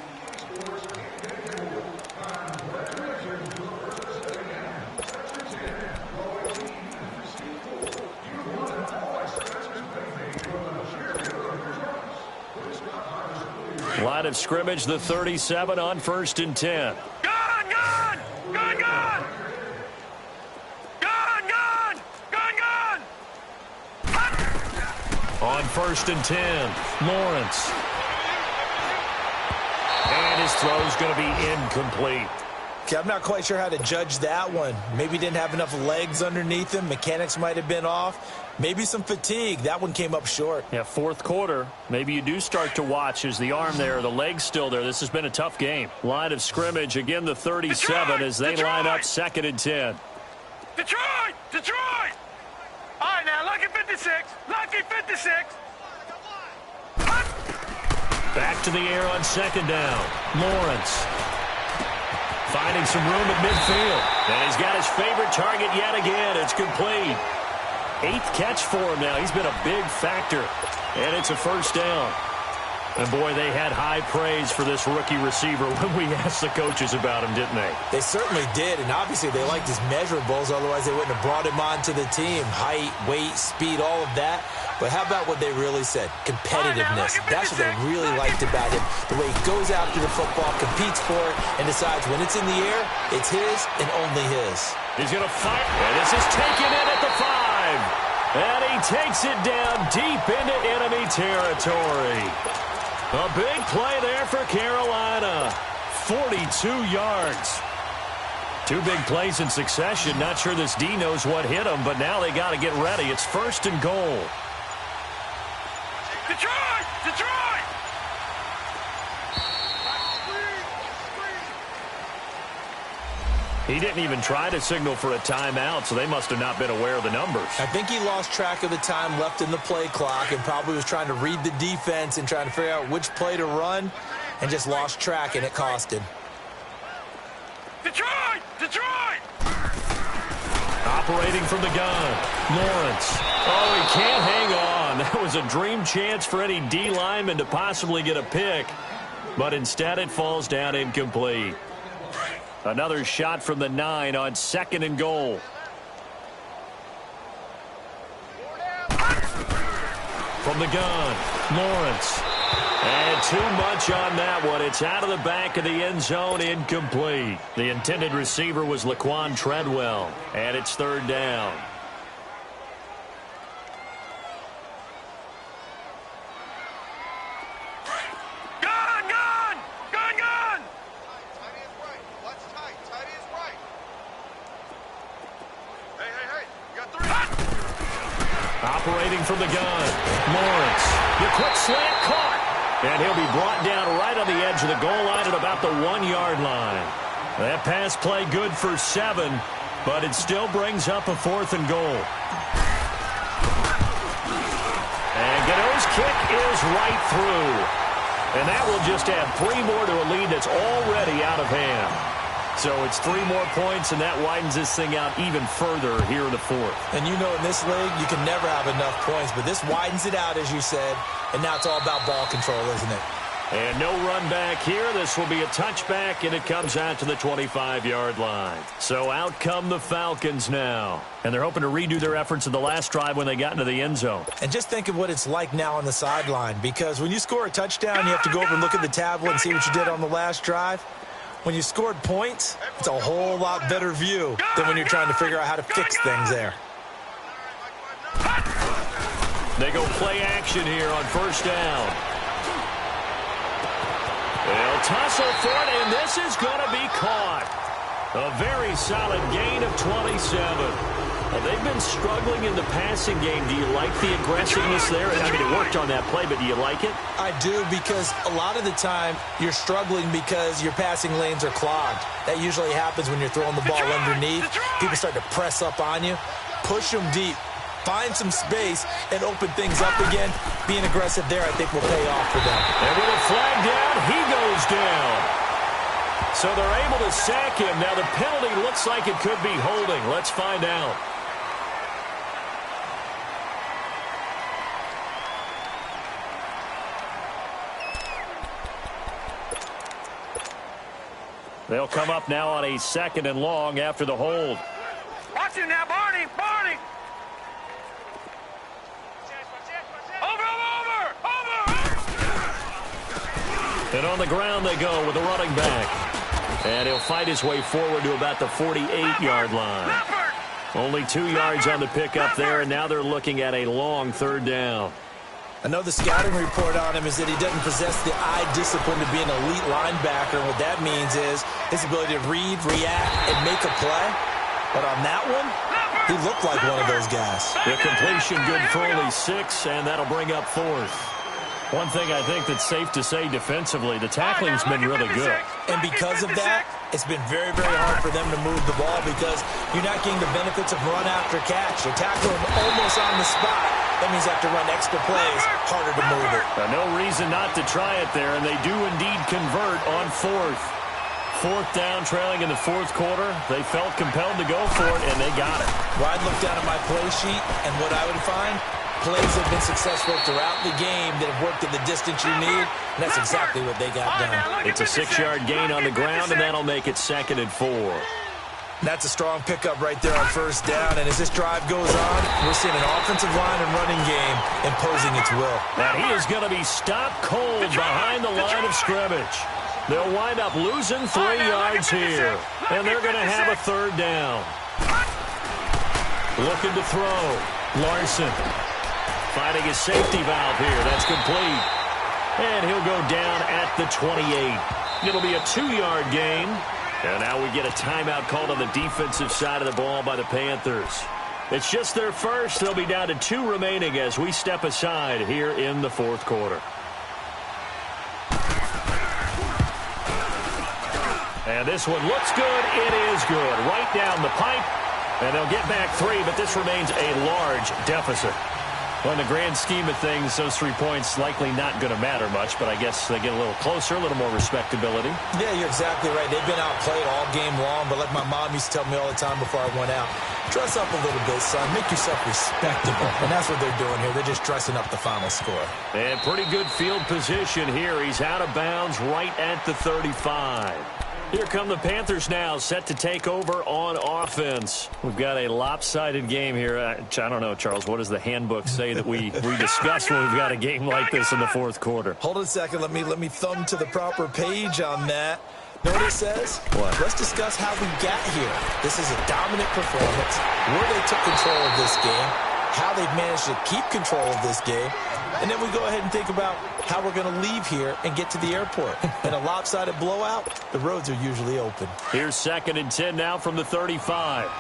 D: Line of scrimmage, the 37 on 1st and 10. On 1st and 10, Lawrence. And his throw's going to be incomplete.
A: Okay, I'm not quite sure how to judge that one. Maybe didn't have enough legs underneath him. Mechanics might have been off. Maybe some fatigue. That one came up short.
D: Yeah, fourth quarter. Maybe you do start to watch as the arm there, the leg's still there. This has been a tough game. Line of scrimmage, again, the 37 as they line up 2nd and 10.
C: Detroit! Detroit! All right, now, lucky 56. Lucky 56.
D: Back to the air on 2nd down. Lawrence finding some room at midfield. And he's got his favorite target yet again. It's complete. 8th catch for him now. He's been a big factor. And it's a first down. And, boy, they had high praise for this rookie receiver when we asked the coaches about him, didn't they?
A: They certainly did, and obviously they liked his measurables. Otherwise, they wouldn't have brought him onto the team. Height, weight, speed, all of that. But how about what they really said? Competitiveness. That's what they really liked about him. The way he goes after the football, competes for it, and decides when it's in the air, it's his and only his.
D: He's going to fire. And this is taken in at the 5. And he takes it down deep into enemy territory. A big play there for Carolina. 42 yards. 2 big plays in succession. Not sure this D knows what hit him, but now they got to get ready. It's 1st and goal.
C: Detroit! Detroit!
D: He didn't even try to signal for a timeout, so they must have not been aware of the numbers.
A: I think he lost track of the time left in the play clock and probably was trying to read the defense and trying to figure out which play to run and just lost track, and it cost him.
C: Detroit! Detroit!
D: Operating from the gun, Lawrence. Oh, he can't hang on. That was a dream chance for any D lineman to possibly get a pick, but instead it falls down incomplete. Another shot from the 9 on 2nd and goal. From the gun, Lawrence. And too much on that one. It's out of the back of the end zone, incomplete. The intended receiver was Laquan Treadwell, and it's 3rd down. Operating from the gun, Lawrence. The quick slant caught. And he'll be brought down right on the edge of the goal line at about the 1-yard line. That pass play good for 7, but it still brings up a 4th and goal. And Gano's kick is right through. And that will just add 3 more to a lead that's already out of hand. So it's 3 more points, and that widens this thing out even further here in the 4th.
A: And you know in this league, you can never have enough points, but this widens it out, as you said, and now it's all about ball control, isn't it?
D: And no run back here. This will be a touchback, and it comes out to the 25-yard line. So out come the Falcons now. And they're hoping to redo their efforts in the last drive when they got into the end zone.
A: And just think of what it's like now on the sideline, because when you score a touchdown, you have to go over and look at the tablet and see what you did on the last drive. When you scored points, it's a whole lot better view than when you're trying to figure out how to fix things there.
D: They go play action here on 1st down. They'll tussle for it, and this is going to be caught. A very solid gain of 27. They've been struggling in the passing game. Do you like the aggressiveness there? I mean, it worked on that play, but do you like it?
A: I do, because a lot of the time you're struggling because your passing lanes are clogged. That usually happens when you're throwing the ball underneath. People start to press up on you. Push them deep. Find some space and open things up again. Being aggressive there, I think, will pay off for them.
D: And with a flag down, he goes down. So they're able to sack him. Now the penalty looks like it could be holding. Let's find out. They'll come up now on a 2nd and long after the hold.
C: Watch him now, Barney! Barney! Over!
D: And on the ground they go with the running back. And he'll fight his way forward to about the 48-yard line. Only 2 yards on the pickup there, and now they're looking at a long 3rd down.
A: I know the scouting report on him is that he doesn't possess the eye discipline to be an elite linebacker. And what that means is his ability to read, react, and make a play. But on that one, he looked like one of those guys.
D: The completion good for only 6, and that'll bring up 4th. One thing I think that's safe to say defensively, the tackling's been really good.
A: And because of that, it's been very, very hard for them to move the ball because you're not getting the benefits of run after catch. You're tackling almost on the spot. That means you have to run extra plays, harder to move it.
D: No reason not to try it there, and they do indeed convert on 4th. 4th down, trailing in the 4th quarter. They felt compelled to go for it, and they got it.
A: Well, I'd look down at my play sheet, and what I would find, plays have been successful throughout the game that have worked in the distance you need, and that's exactly what they got done.
D: It's a 6-yard gain on the ground, and that'll make it 2nd and 4.
A: That's a strong pickup right there on 1st down, and as this drive goes on, we're seeing an offensive line and running game imposing its will.
D: And he is going to be stopped cold behind the line of scrimmage. They'll wind up losing 3 yards here, and they're going to have a 3rd down. Looking to throw. Larson finding his safety valve here. That's complete. And he'll go down at the 28. It'll be a 2-yard gain. And now we get a timeout called on the defensive side of the ball by the Panthers. It's just their first. They'll be down to 2 remaining as we step aside here in the 4th quarter. And this one looks good. It is good. Right down the pipe. And they'll get back 3, but this remains a large deficit. Well, in the grand scheme of things, those 3 points likely not going to matter much, but I guess they get a little closer, a little more respectability.
A: Yeah, you're exactly right. They've been outplayed all game long, but like my mom used to tell me all the time before I went out, dress up a little bit, son. Make yourself respectable. And that's what they're doing here. They're just dressing up the final score.
D: And pretty good field position here. He's out of bounds right at the 35. Here come the Panthers now, set to take over on offense. We've got a lopsided game here. I don't know, Charles, what does the handbook say that we discuss when we've got a game like this in the 4th quarter?
A: Hold on a second. Let me thumb to the proper page on that. Know what it says?
D: What?
A: Let's discuss how we got here. This is a dominant performance, where they took control of this game, how they've managed to keep control of this game, and then we go ahead and think about how we're going to leave here and get to the airport. In a lopsided blowout, the roads are usually open.
D: Here's 2nd and 10 now from the 35.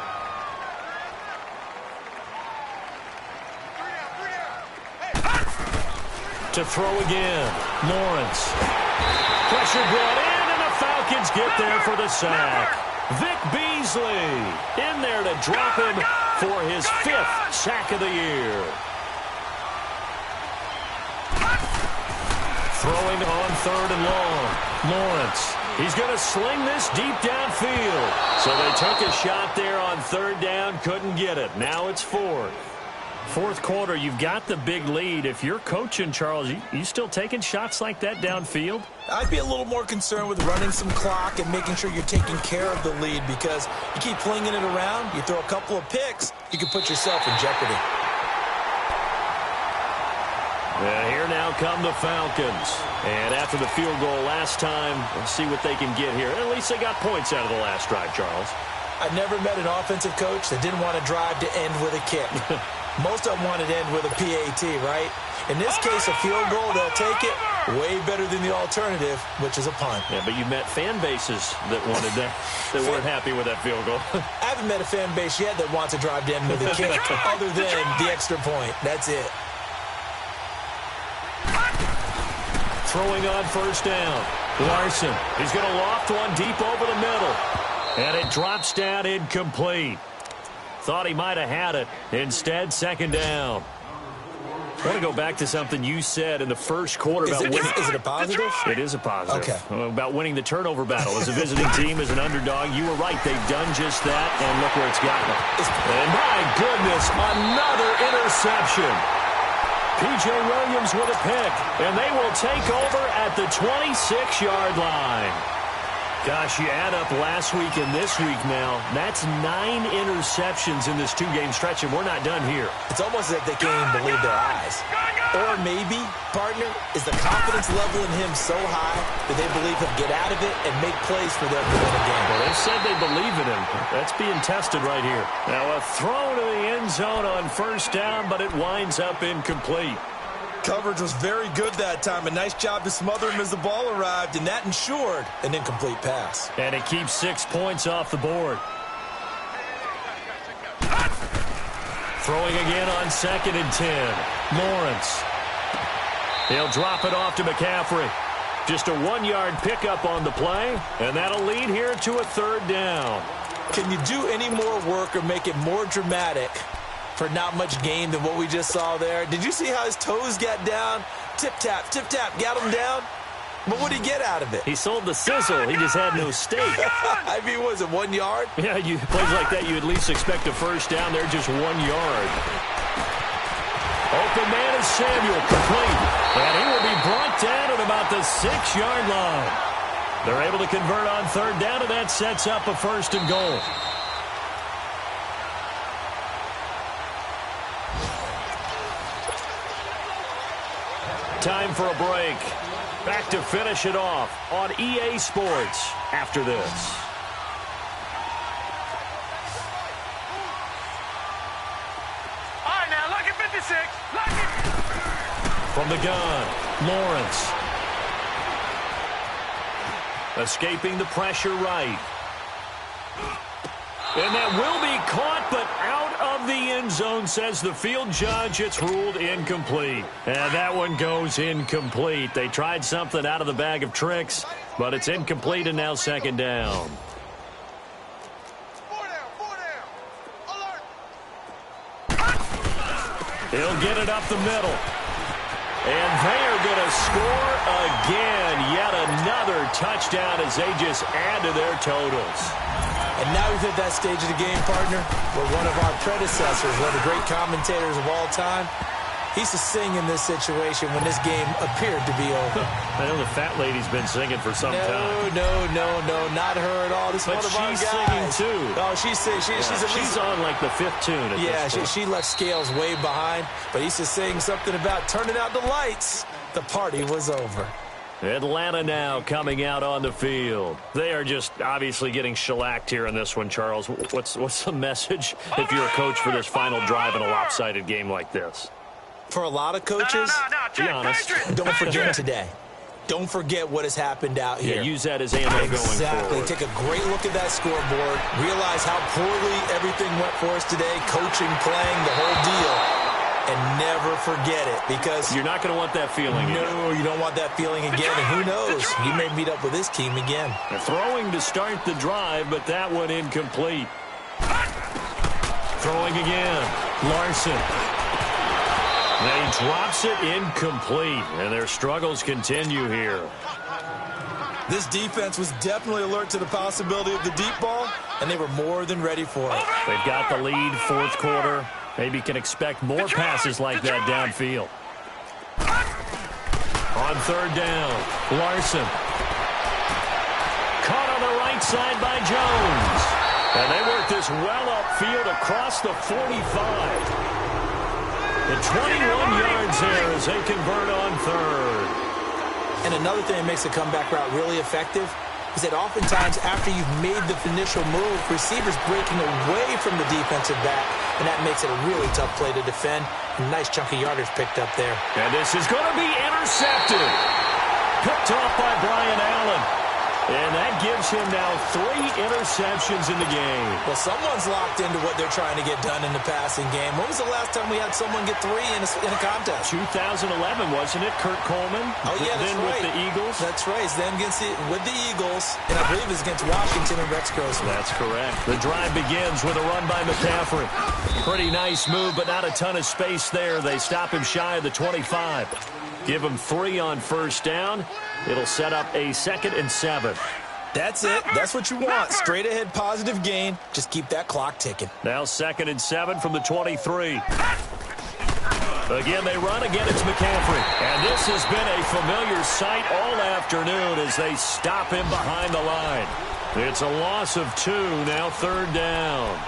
D: To throw again. Lawrence. Pressure brought in, and the Falcons get there for the sack. Vic Beasley in there to drop him for his 5th sack of the year. Throwing on 3rd and long. Lawrence. He's going to sling this deep downfield. So they took a shot there on 3rd down, couldn't get it. Now it's 4th. 4th quarter, you've got the big lead. If you're coaching, Charles, you still taking shots like that downfield?
A: I'd be a little more concerned with running some clock and making sure you're taking care of the lead, because you keep flinging it around, you throw a couple of picks, you can put yourself in jeopardy.
D: And here now come the Falcons. And after the field goal last time, let's see what they can get here. At least they got points out of the last drive, Charles.
A: I've never met an offensive coach that didn't want to drive to end with a kick. Most of them wanted to end with a PAT, right? In this case, a field goal, they'll take it. Way better than the alternative, which is a punt.
D: Yeah, but you met fan bases that wanted that, that weren't happy with that field goal.
A: I haven't met a fan base yet that wants to drive to end with a kick other than the extra point. That's it.
D: Throwing on 1st down. Larson. He's going to loft one deep over the middle. And it drops down incomplete. Thought he might have had it. Instead, 2nd down. I want to go back to something you said in the 1st quarter about winning.
A: Is it a positive?
D: It is a positive.
A: Okay.
D: About winning the turnover battle. As a visiting team, as an underdog, you were right. They've done just that, and look where it's gotten them. And my goodness, another interception. P.J. Williams with a pick, and they will take over at the 26-yard line. Gosh, you add up last week and this week now, that's 9 interceptions in this 2-game stretch, and we're not done here.
A: It's almost as if they can't even believe their eyes. Or maybe, partner, is the confidence level in him so high that they believe he'll get out of it and make plays for them to win a game.
D: Well, they said they believe in him. That's being tested right here. Now a throw to the end zone on 1st down, but it winds up incomplete.
A: Coverage was very good that time. A nice job to smother him as the ball arrived, and that ensured an incomplete pass.
D: And it keeps 6 points off the board. Throwing again on 2nd and 10. Lawrence. He'll drop it off to McCaffrey. Just a 1-yard pickup on the play, and that'll lead here to a 3rd down.
A: Can you do any more work or make it more dramatic for not much gain than what we just saw there? Did you see how his toes got down? Tip-tap, got him down. But what did he get out of it?
D: He sold the sizzle. He just had no steak.
A: I mean, was it 1 yard?
D: Yeah, plays like that, you at least expect a first down. They're just 1 yard. Open man is Samuel, complete. And he will be brought down at about the 6-yard line. They're able to convert on third down, and that sets up a 1st and goal. Time for a break. Back to finish it off on EA Sports after this.
C: All right, now, lucky 56. Lucky.
D: From the gun, Lawrence. Escaping the pressure right. And that will be caught, but out of the end zone, says the field judge. It's ruled incomplete. And that one goes incomplete. They tried something out of the bag of tricks, but it's incomplete and now 2nd down.
C: 4 down. Alert.
D: He'll get it up the middle. And they are going to score again. Yet another touchdown as they just add to their totals.
A: And now we've hit that stage of the game, partner, where one of our predecessors, one of the great commentators of all time, he used to sing in this situation when this game appeared to be over.
D: I know the fat lady's been singing for some time.
A: No, not her at all. This is
D: But
A: one of our guys.
D: she's singing too.
A: Oh, she's singing. She's
D: on like the 5th tune at this point.
A: she left Scales way behind, but he used to sing something about turning out the lights. The party was over.
D: Atlanta now coming out on the field. They are just obviously getting shellacked here in this one, Charles. What's the message if you're a coach for this final drive in a lopsided game like this?
A: For a lot of coaches,
D: be honest,
A: don't forget today. Don't forget what has happened out here.
D: Yeah, use that as ammo going forward.
A: Exactly. Take a great look at that scoreboard. Realize how poorly everything went for us today. Coaching, playing, the whole deal. And never forget it, because
D: you're not going to want that feeling again.
A: No, you don't want that feeling again. And who knows? He may meet up with this team again.
D: They're throwing to start the drive, but that one incomplete. Throwing again. Larson. He drops it incomplete, and their struggles continue here.
A: This defense was definitely alert to the possibility of the deep ball, and they were more than ready for it.
D: They've got the lead, 4th quarter. Maybe can expect more passes like that downfield. On 3rd down, Larson. Caught on the right side by Jones. And they work this well upfield across the 45. And 21 yards there as they convert on 3rd.
A: And another thing that makes the comeback route really effective is that oftentimes after you've made the initial move, receivers breaking away from the defensive back, and that makes it a really tough play to defend. A nice chunk of yardage picked up there.
D: And this is going to be intercepted. Picked off by Brian Allen. And that gives him now 3 interceptions in the game.
A: Well, someone's locked into what they're trying to get done in the passing game. When was the last time we had someone get 3 in a contest?
D: 2011, wasn't it? Kurt Coleman.
A: Oh, yeah, that's
D: then
A: right.
D: With the Eagles.
A: That's right. It's then with the Eagles, and I believe it's against Washington and Rex Grossman.
D: That's correct. The drive begins with a run by McCaffrey. Pretty nice move, but not a ton of space there. They stop him shy of the 25. Give him 3 on 1st down. It'll set up a 2nd and 7.
A: That's it. That's what you want. Straight ahead, positive gain. Just keep that clock ticking.
D: Now 2nd and 7 from the 23. Again, they run. Again, it's McCaffrey. And this has been a familiar sight all afternoon as they stop him behind the line. It's a loss of 2. Now 3rd down.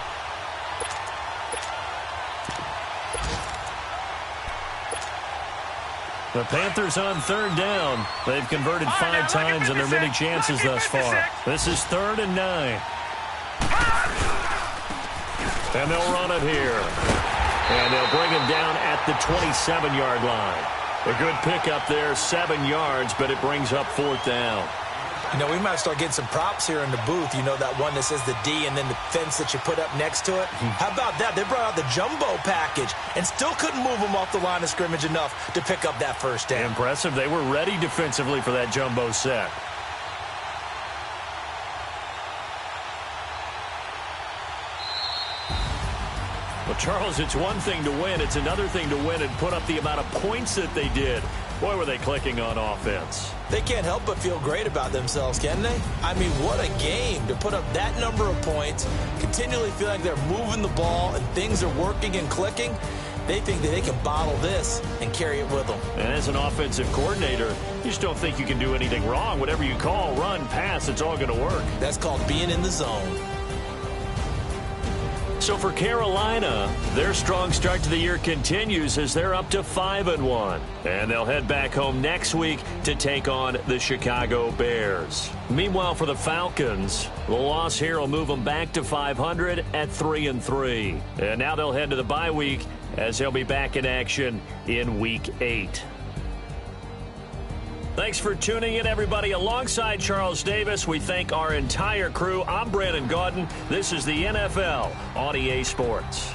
D: The Panthers on 3rd down. They've converted 5 times in their many chances thus far. This is 3rd and 9. And they'll run it here. And they'll bring him down at the 27-yard line. A good pickup there, 7 yards, but it brings up 4th down.
A: You know, we might start getting some props here in the booth. You know, that one that says the D and then the fence that you put up next to it? How about that? They brought out the jumbo package and still couldn't move them off the line of scrimmage enough to pick up that 1st down.
D: Impressive. They were ready defensively for that jumbo set. Well, Charles, it's one thing to win. It's another thing to win and put up the amount of points that they did. Boy, were they clicking on offense.
A: They can't help but feel great about themselves, can they? I mean, what a game to put up that number of points, continually feel like they're moving the ball and things are working and clicking. They think that they can bottle this and carry it with them.
D: And as an offensive coordinator, you just don't think you can do anything wrong. Whatever you call, run, pass, it's all going to work.
A: That's called being in the zone.
D: So for Carolina, their strong start to the year continues as they're up to 5-1. And they'll head back home next week to take on the Chicago Bears. Meanwhile, for the Falcons, the loss here will move them back to 500 at 3-3. And now they'll head to the bye week as they'll be back in action in Week 8. Thanks for tuning in, everybody. Alongside Charles Davis, we thank our entire crew. I'm Brandon Gaudin. This is the NFL on EA Sports.